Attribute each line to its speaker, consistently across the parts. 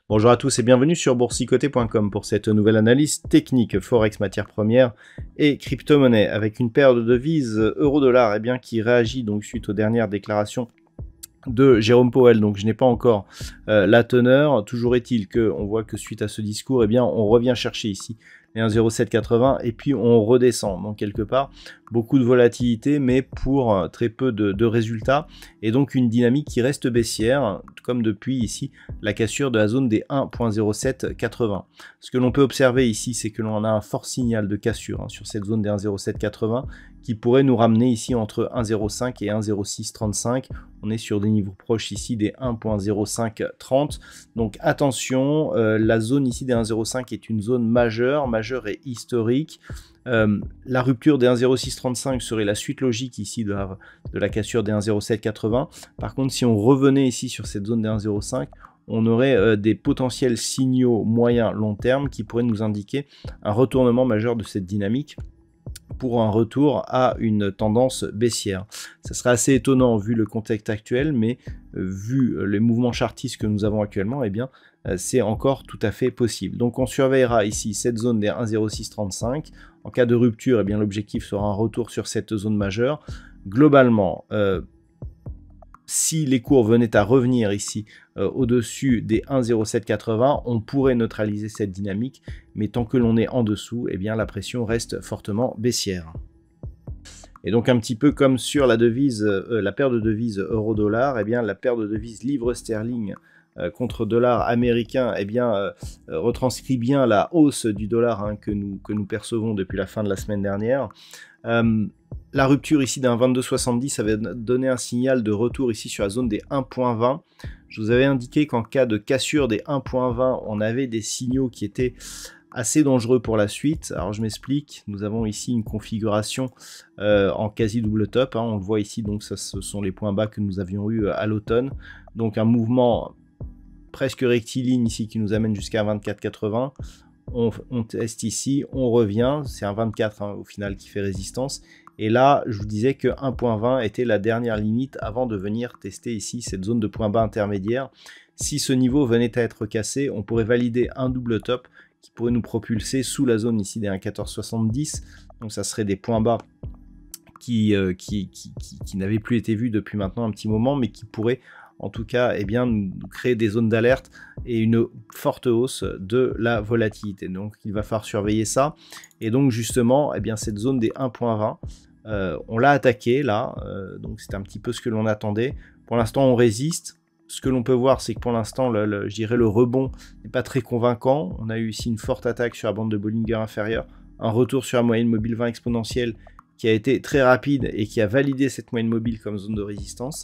Speaker 1: Bonjour à tous et bienvenue sur boursicoté.com pour cette nouvelle analyse technique Forex matières premières et crypto-monnaie avec une paire de devises euro-dollar qui réagit donc suite aux dernières déclarations de Jérôme Powell. Donc je n'ai pas encore la teneur. Toujours est-il qu'on voit que suite à ce discours, on revient chercher ici les 1,0780 et puis on redescend. Donc quelque part, beaucoup de volatilité mais pour très peu de résultats et donc une dynamique qui reste baissière comme depuis ici la cassure de la zone des 1,0780. Ce que l'on peut observer ici, c'est que l'on a un fort signal de cassure sur cette zone des 1,0780 qui pourrait nous ramener ici entre 1,05 et 1,0635. On est sur des niveaux proches ici des 1,0530. Donc attention, la zone ici des 1,05 est une zone majeure et historique. La rupture des 1,0635 serait la suite logique ici de la cassure des 1,0780. Par contre, si on revenait ici sur cette zone des 1,05, on aurait des potentiels signaux moyen long terme qui pourraient nous indiquer un retournement majeur de cette dynamique pour un retour à une tendance baissière. Ça serait assez étonnant vu le contexte actuel, mais vu les mouvements chartistes que nous avons actuellement, c'est encore tout à fait possible. Donc on surveillera ici cette zone des 1,0635. En cas de rupture, l'objectif sera un retour sur cette zone majeure. Globalement, si les cours venaient à revenir ici au-dessus des 1,0780, on pourrait neutraliser cette dynamique, mais tant que l'on est en dessous, la pression reste fortement baissière. Et donc un petit peu comme sur la devise, la paire de devises euro-dollar, la paire de devises livre-sterling contre dollar américain, retranscrit bien la hausse du dollar que nous percevons depuis la fin de la semaine dernière. La rupture ici d'un 22,70 avait donné un signal de retour ici sur la zone des 1,20. Je vous avais indiqué qu'en cas de cassure des 1,20, on avait des signaux qui étaient assez dangereux pour la suite. Alors je m'explique, nous avons ici une configuration en quasi double top, on le voit ici, donc ça, ce sont les points bas que nous avions eu à l'automne. Donc un mouvement presque rectiligne ici qui nous amène jusqu'à 24,80. On teste ici, on revient, c'est un 24 au final qui fait résistance. Et là, je vous disais que 1,20 était la dernière limite avant de venir tester ici cette zone de point bas intermédiaire. Si ce niveau venait à être cassé, on pourrait valider un double top qui pourrait nous propulser sous la zone ici des 1,1470. Donc ça serait des points bas qui n'avaient plus été vus depuis maintenant un petit moment, mais qui pourraient en tout cas nous créer des zones d'alerte et une forte hausse de la volatilité. Donc il va falloir surveiller ça. Et donc justement, cette zone des 1,20, on l'a attaqué là, donc c'est un petit peu ce que l'on attendait. Pour l'instant on résiste. Ce que l'on peut voir, c'est que pour l'instant je dirais le rebond n'est pas très convaincant. On a eu ici une forte attaque sur la bande de Bollinger inférieure, un retour sur la moyenne mobile 20 exponentielle qui a été très rapide et qui a validé cette moyenne mobile comme zone de résistance.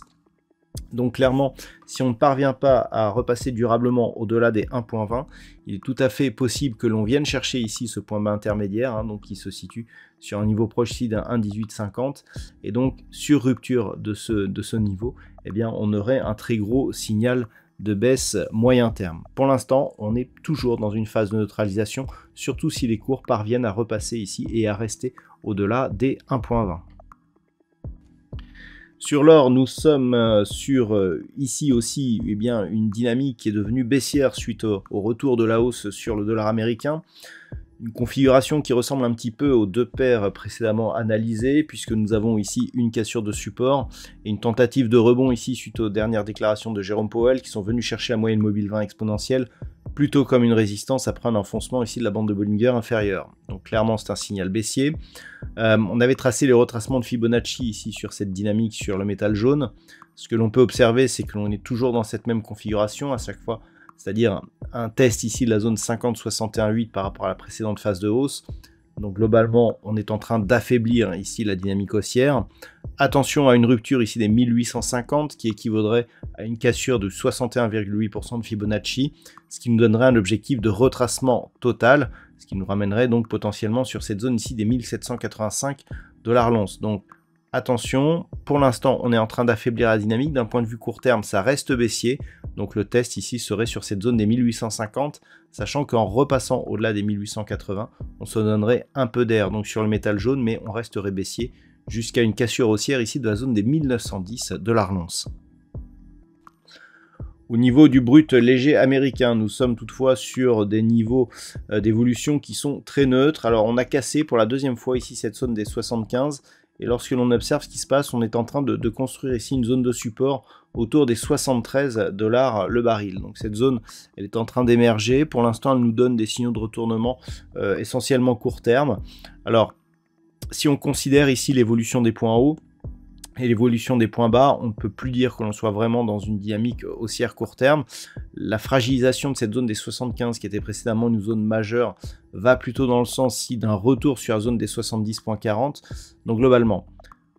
Speaker 1: Donc clairement, si on ne parvient pas à repasser durablement au-delà des 1,20, il est tout à fait possible que l'on vienne chercher ici ce point bas intermédiaire, donc qui se situe sur un niveau proche ici d'un 1,1850. Et donc sur rupture de ce niveau, on aurait un très gros signal de baisse moyen terme. Pour l'instant, on est toujours dans une phase de neutralisation, surtout si les cours parviennent à repasser ici et à rester au-delà des 1,20. Sur l'or, nous sommes sur ici aussi une dynamique qui est devenue baissière suite au retour de la hausse sur le dollar américain. Une configuration qui ressemble un petit peu aux deux paires précédemment analysées, puisque nous avons ici une cassure de support et une tentative de rebond ici suite aux dernières déclarations de Jérôme Powell qui sont venus chercher la moyenne mobile 20 exponentielle plutôt comme une résistance après un enfoncement ici de la bande de Bollinger inférieure. Donc clairement c'est un signal baissier. On avait tracé les retracements de Fibonacci ici sur cette dynamique sur le métal jaune. Ce que l'on peut observer, c'est que l'on est toujours dans cette même configuration à chaque fois, c'est-à-dire un test ici de la zone 50-61,8 par rapport à la précédente phase de hausse. Donc globalement, on est en train d'affaiblir ici la dynamique haussière. Attention à une rupture ici des 1850 qui équivaudrait à une cassure de 61,8% de Fibonacci, ce qui nous donnerait un objectif de retracement total, ce qui nous ramènerait donc potentiellement sur cette zone ici des 1785 $ l'once. Donc attention, pour l'instant on est en train d'affaiblir la dynamique, d'un point de vue court terme ça reste baissier, donc le test ici serait sur cette zone des 1850, sachant qu'en repassant au-delà des 1880, on se donnerait un peu d'air donc sur le métal jaune, mais on resterait baissier jusqu'à une cassure haussière ici de la zone des 1910 $ l'once. Au niveau du brut léger américain, nous sommes toutefois sur des niveaux d'évolution qui sont très neutres. Alors on a cassé pour la deuxième fois ici cette zone des 75, et lorsque l'on observe ce qui se passe, on est en train de construire ici une zone de support autour des 73 $ le baril. Donc cette zone, elle est en train d'émerger. Pour l'instant, elle nous donne des signaux de retournement essentiellement court terme. Alors, si on considère ici l'évolution des points hauts et l'évolution des points bas, on ne peut plus dire que l'on soit vraiment dans une dynamique haussière court terme. La fragilisation de cette zone des 75, qui était précédemment une zone majeure, va plutôt dans le sens d'un retour sur la zone des 70.40. Donc globalement,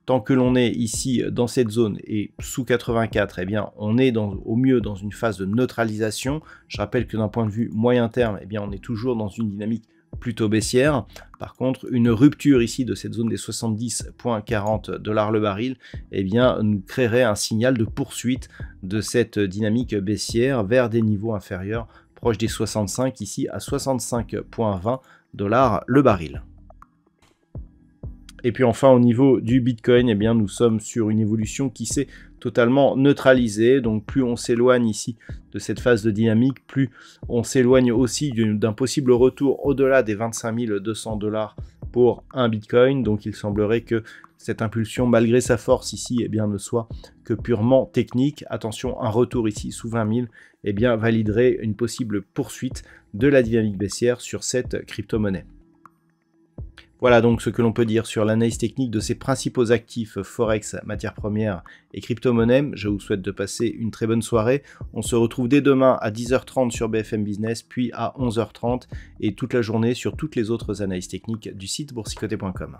Speaker 1: tant que l'on est ici dans cette zone et sous 84, eh bien, on est au mieux dans une phase de neutralisation. Je rappelle que d'un point de vue moyen terme, eh bien, on est toujours dans une dynamique plutôt baissière. Par contre, une rupture ici de cette zone des 70.40 $ le baril, eh bien, nous créerait un signal de poursuite de cette dynamique baissière vers des niveaux inférieurs, proches des 65, ici à 65.20 $ le baril. Et puis enfin, au niveau du Bitcoin, eh bien, nous sommes sur une évolution qui s'est totalement neutralisée. Donc plus on s'éloigne ici de cette phase de dynamique, plus on s'éloigne aussi d'un possible retour au-delà des 25 200 $ pour un Bitcoin. Donc il semblerait que cette impulsion, malgré sa force ici, eh bien, ne soit que purement technique. Attention, un retour ici sous 20 000 eh bien, validerait une possible poursuite de la dynamique baissière sur cette crypto-monnaie. Voilà donc ce que l'on peut dire sur l'analyse technique de ces principaux actifs Forex, matières premières et crypto-monnaies. Je vous souhaite de passer une très bonne soirée. On se retrouve dès demain à 10h30 sur BFM Business, puis à 11h30 et toute la journée sur toutes les autres analyses techniques du site boursicoté.com.